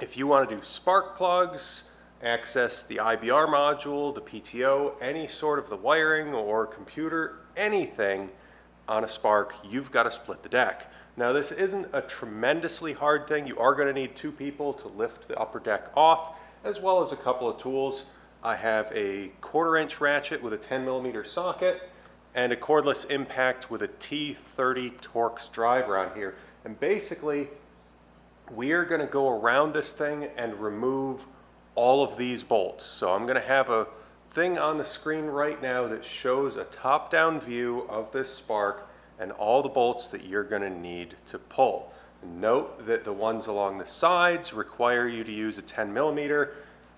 If you want to do spark plugs, access the IBR module, the PTO, any sort of the wiring or computer, anything on a Spark, you've got to split the deck. Now this isn't a tremendously hard thing. You are going to need 2 people to lift the upper deck off, as well as a couple of tools. I have a 1/4 inch ratchet with a 10mm socket and a cordless impact with a T30 Torx driver on here. And basically, we are going to go around this thing and remove all of these bolts. So I'm going to have a thing on the screen right now that shows a top-down view of this Spark and all the bolts that you're going to need to pull. Note that the ones along the sides require you to use a 10mm.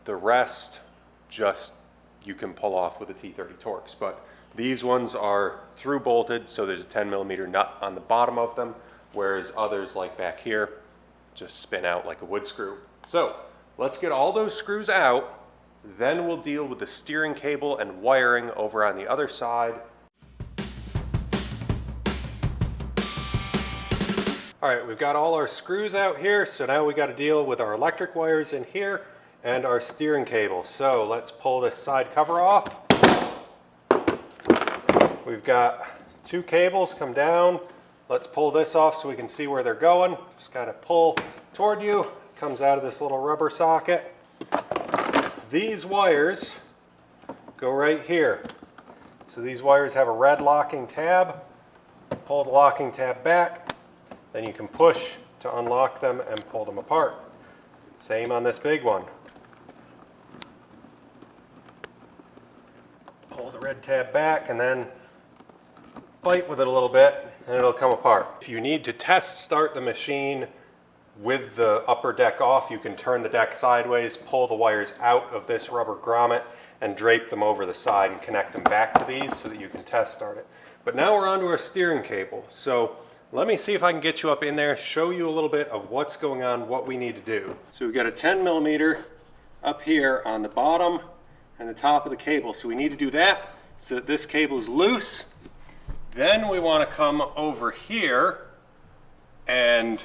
The rest just you can pull off with a T30 Torx. But these ones are through bolted, so there's a 10mm nut on the bottom of them, whereas others like back here just spin out like a wood screw. So let's get all those screws out, then we'll deal with the steering cable and wiring over on the other side. All right, we've got all our screws out here, so now we got to deal with our electric wires in here and our steering cable. So let's pull this side cover off. We've got 2 cables come down. Let's pull this off so we can see where they're going. Just kind of pull toward you. Comes out of this little rubber socket. These wires go right here. So these wires have a red locking tab. Pull the locking tab back. Then you can push to unlock them and pull them apart. Same on this big one. Pull the red tab back and then fight with it a little bit and it'll come apart. If you need to test start the machine with the upper deck off, you can turn the deck sideways, pull the wires out of this rubber grommet and drape them over the side and connect them back to these so that you can test start it. But now we're onto our steering cable. So let me see if I can get you up in there, show you a little bit of what's going on, what we need to do. So we've got a 10mm up here on the bottom and the top of the cable. So we need to do that so that this cable is loose. Then we want to come over here and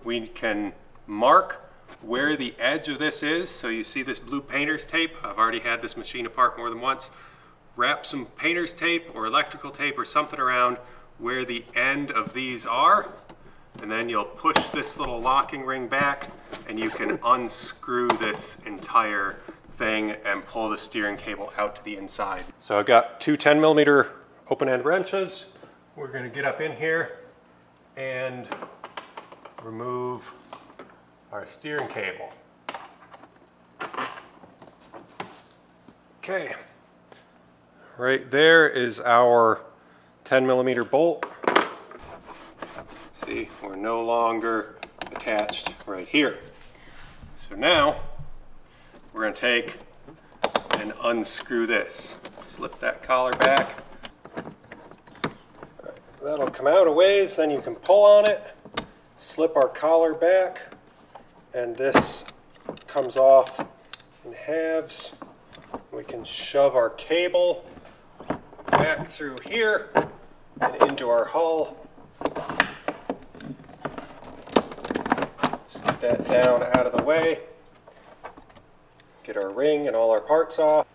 we can mark where the edge of this is. So you see this blue painter's tape. I've already had this machine apart more than once. Wrap some painter's tape or electrical tape or something around where the end of these are. And then you'll push this little locking ring back and you can unscrew this entire thing and pull the steering cable out to the inside. So I've got 2 10mm open end wrenches. We're going to get up in here and remove our steering cable. Okay, right there is our 10mm bolt. See, we're no longer attached right here. So now we're going to take and unscrew this. Slip that collar back. That'll come out a ways, then you can pull on it, slip our collar back, and this comes off in halves. We can shove our cable back through here and into our hull. Just get that down out of the way. Get our ring and all our parts off.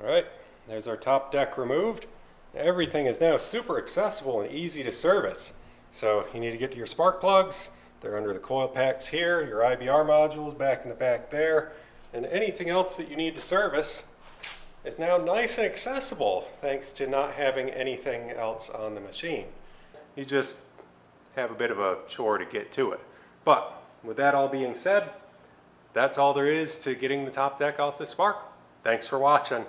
All right, there's our top deck removed. Everything is now super accessible and easy to service. So you need to get to your spark plugs. They're under the coil packs here. Your IBR modules back in the back there. And anything else that you need to service is now nice and accessible thanks to not having anything else on the machine. You just have a bit of a chore to get to it. But with that all being said, that's all there is to getting the top deck off the Spark. Thanks for watching.